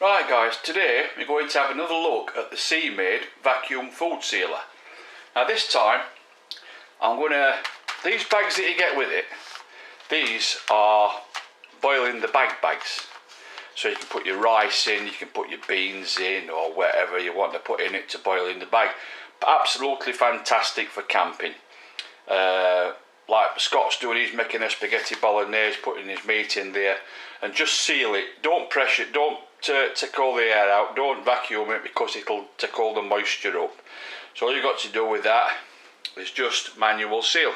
Right guys, today we're going to have another look at the Sea-Maid vacuum food sealer. Now this time, these bags that you get with it, these are boiling the bags. So you can put your rice in, you can put your beans in, or whatever you want to put in it to boil in the bag. Absolutely fantastic for camping. Like Scott's doing, he's making a spaghetti bolognese, putting his meat in there, and just seal it. Don't pressure it, don't take all the air out, don't vacuum it because it'll take all the moisture up. So all you've got to do with that is just manual seal.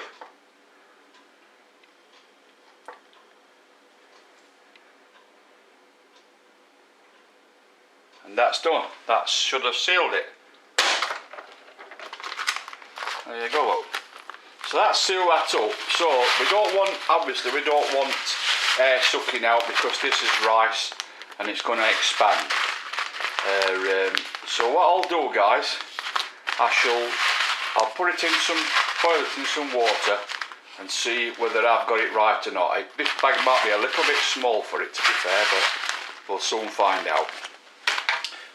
And that's done. That should have sealed it. There you go. So that's sealed that up. So we don't want, obviously we don't want air sucking out because this is rice and it's going to expand. So what I'll do, guys, I'll put it in boil it in some water and see whether I've got it right or not. This bag might be a little bit small for it, to be fair, but we'll soon find out.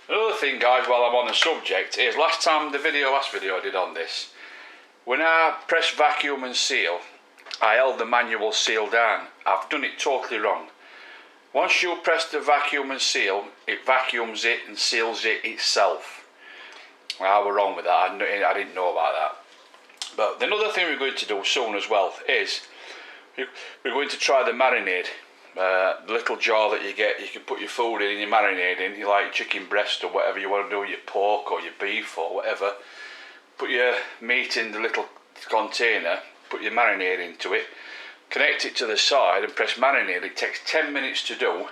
Another thing, guys, while I'm on the subject, is last video I did on this, when I press vacuum and seal, I held the manual seal down. I've done it totally wrong. Once you press the vacuum and seal, it vacuums it and seals it itself. Well, I was wrong with that. I didn't know about that. But another thing we're going to do soon as well is we're going to try the marinade. The little jar that you get, you can put your food in and your marinade in. You like chicken breast or whatever you want to do, your pork or your beef or whatever. Put your meat in the little container, put your marinade into it, connect it to the side and press marinade. It takes 10 minutes to do,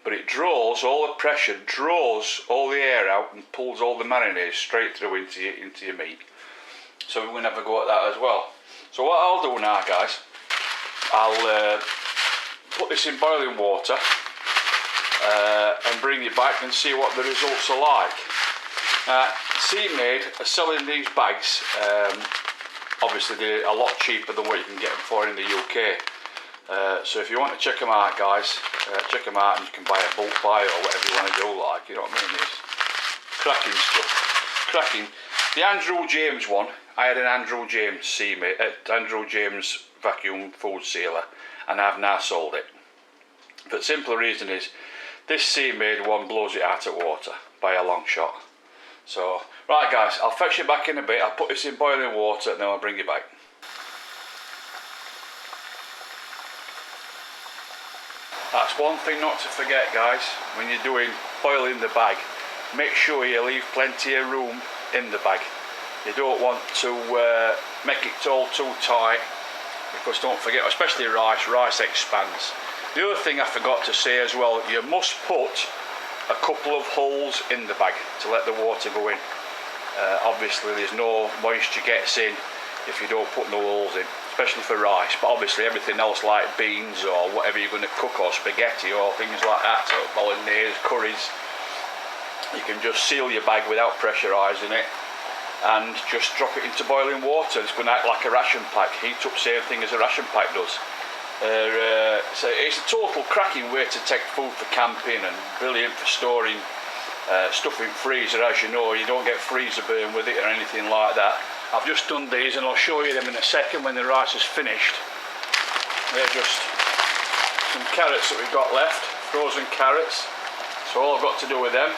but it draws all the pressure, draws all the air out and pulls all the marinade straight through into your meat. So we're going to have a go at that as well. So what I'll do now, guys, I'll put this in boiling water and bring it back and see what the results are like. Sea-Maid are selling these bags, obviously they're a lot cheaper than what you can get them for in the UK. So if you want to check them out, guys, check them out and you can buy a bulk buy or whatever you want to do, like, you know what I mean? It's cracking stuff. Cracking. The Andrew James one, I had an Andrew James Sea-Maid, Andrew James vacuum food sealer, and I've now sold it. But the simple reason is, this Sea-Maid one blows it out of water by a long shot. So, right guys, I'll fetch you back in a bit. I'll put this in boiling water and then I'll bring you back. That's one thing not to forget, guys, when you're boiling the bag. Make sure you leave plenty of room in the bag. You don't want to make it all too tight, because don't forget, especially rice expands. The other thing I forgot to say as well, you must put a couple of holes in the bag to let the water go in. Obviously there's no moisture gets in if you don't put no holes in, especially for rice, but obviously everything else like beans or whatever you're going to cook, or spaghetti or things like that, or bolognese, curries, you can just seal your bag without pressurising it and just drop it into boiling water. It's going to act like a ration pack, heat up, same thing as a ration pack does. So it's a total cracking way to take food for camping, and brilliant for storing stuff in freezer. As you know, you don't get freezer burn with it or anything like that. I've just done these and I'll show you them in a second when the rice is finished. They're just some carrots that we've got left, frozen carrots. So all I've got to do with them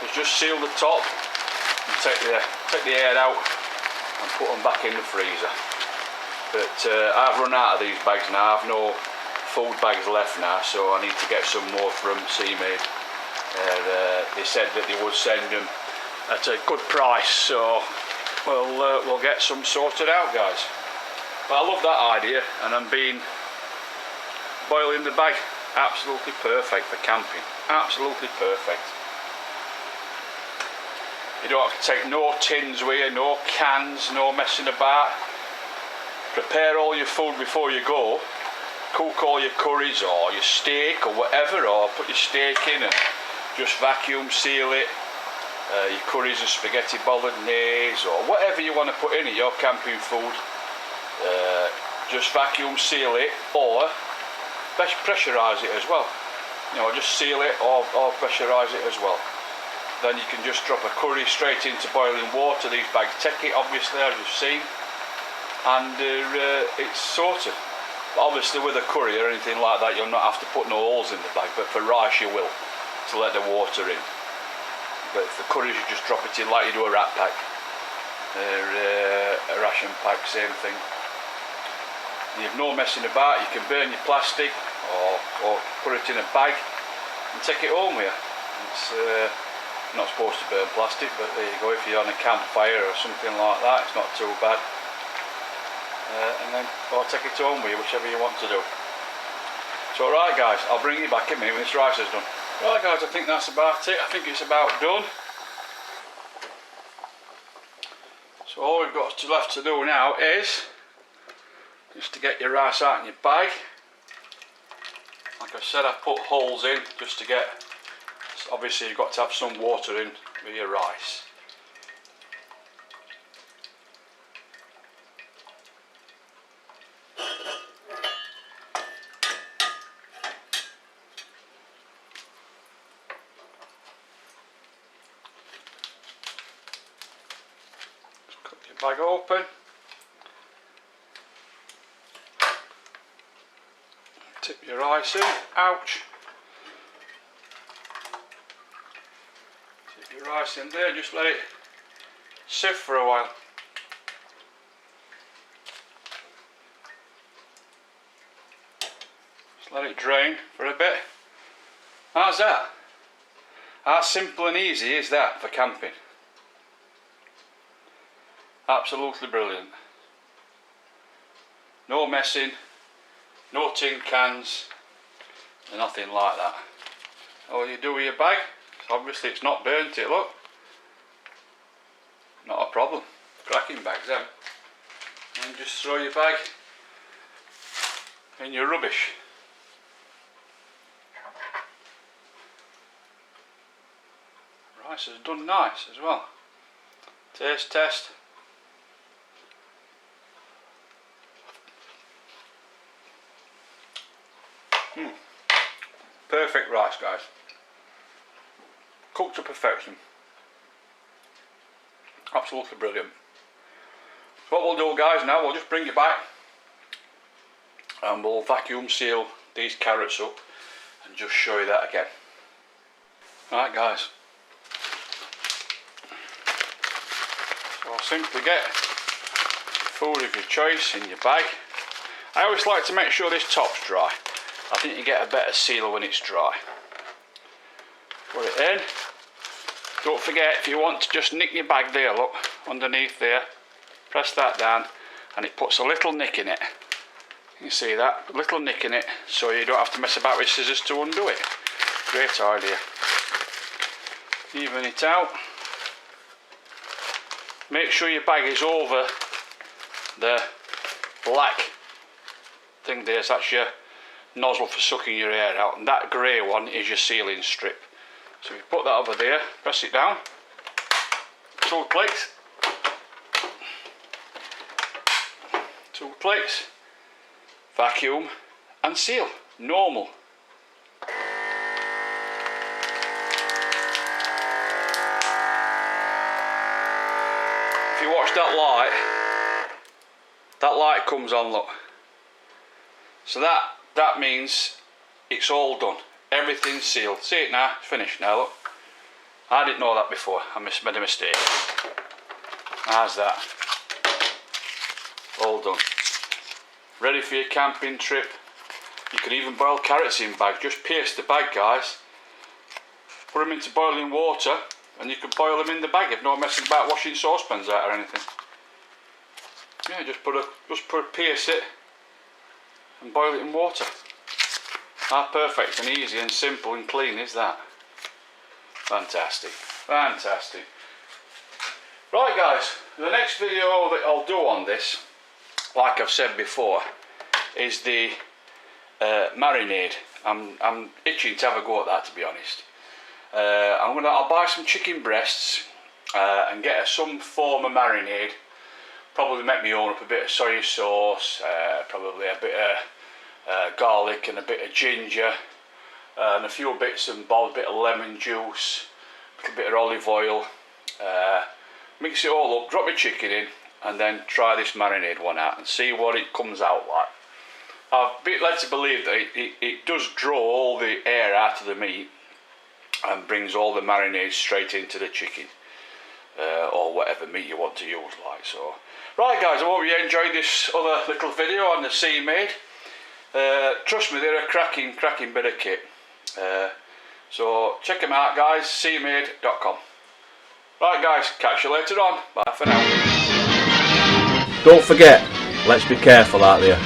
is just seal the top and take the air out and put them back in the freezer. But I've run out of these bags now. I've no food bags left now, so I need to get some more from Sea-Maid. They said that they would send them at a good price, so we'll get some sorted out, guys. But I love that idea, and boiling the bag, absolutely perfect for camping. Absolutely perfect. You don't have to take no tins with you, no cans, no messing about. Prepare all your food before you go. Cook all your curries or your steak or whatever, or put your steak in and just vacuum seal it. Your curries and spaghetti bolognese or whatever you want to put in it, your camping food. Just vacuum seal it, or pressurise it as well. you know, just seal it or pressurise it as well. Then you can just drop a curry straight into boiling water. These bags take it, obviously, as you've seen, and it's sorted. But obviously with a curry or anything like that, you'll not have to put no holes in the bag, but for rice you will, to let the water in. But for curries you just drop it in like you do a rat pack, a ration pack, same thing. You've no messing about. You can burn your plastic or put it in a bag and take it home with you. It's not supposed to burn plastic, but there you go. If you're on a campfire or something like that, it's not too bad. And then, or take it home with you, whichever you want to do. So right guys, I'll bring you back in a minute when this rice is done. Right guys, I think that's about it. I think it's about done. So all we've got left to do now is just to get your rice out in your bag. Like I said, I put holes in just to get, obviously you've got to have some water in with your rice. Just cut your bag open. Tip your rice in, ouch. Tip your rice in there, just let it sieve for a while. Just let it drain for a bit. How's that? How simple and easy is that for camping? Absolutely brilliant. No messing. No tin cans, nothing like that. All you do with your bag, obviously it's not burnt it, look. Not a problem. Cracking bags then. And just throw your bag in your rubbish. Rice is done nice as well. Taste test. Perfect rice guys. Cooked to perfection. Absolutely brilliant. So what we'll do guys now, we'll just bring it back and we'll vacuum seal these carrots up and just show you that again. Right guys. So I'll simply get food of your choice in your bag. I always like to make sure this top's dry. I think you get a better seal when it's dry. Put it in. Don't forget, if you want to just nick your bag there, look, underneath there, press that down and it puts a little nick in it. You see that? A little nick in it, so you don't have to mess about with scissors to undo it. Great idea. Even it out. Make sure your bag is over the black thing there, so that's your nozzle for sucking your air out, and that grey one is your sealing strip. So you put that over there, press it down, 2 clicks, 2 clicks, vacuum and seal, normal. If you watch that light comes on, look. So that means it's all done. Everything's sealed. See it now? It's finished now, look. I didn't know that before. I made a mistake. How's that? All done. Ready for your camping trip. You can even boil carrots in bags. Just pierce the bag, guys. Put them into boiling water and you can boil them in the bag. If no messing about washing saucepans out or anything. Yeah, just pierce it and boil it in water. How perfect and easy and simple and clean is that? Fantastic, fantastic. Right guys, the next video that I'll do on this, like I've said before, is the marinade. I'm itching to have a go at that, to be honest. I'll buy some chicken breasts and get some form of marinade. Probably make me own up a bit of soy sauce, probably a bit of garlic and a bit of ginger, and a few bits and bobs, a bit of lemon juice, a little bit of olive oil. Mix it all up, drop my chicken in, and then try this marinade one out and see what it comes out like. I've been led to believe that it does draw all the air out of the meat and brings all the marinade straight into the chicken, or whatever meat you want to use, like so. Right guys, I hope you enjoyed this other little video on the Sea-Maid. Trust me, they're a cracking bit of kit. So check them out guys, seamaid.com. Right guys, catch you later on. Bye for now. Don't forget, let's be careful out there.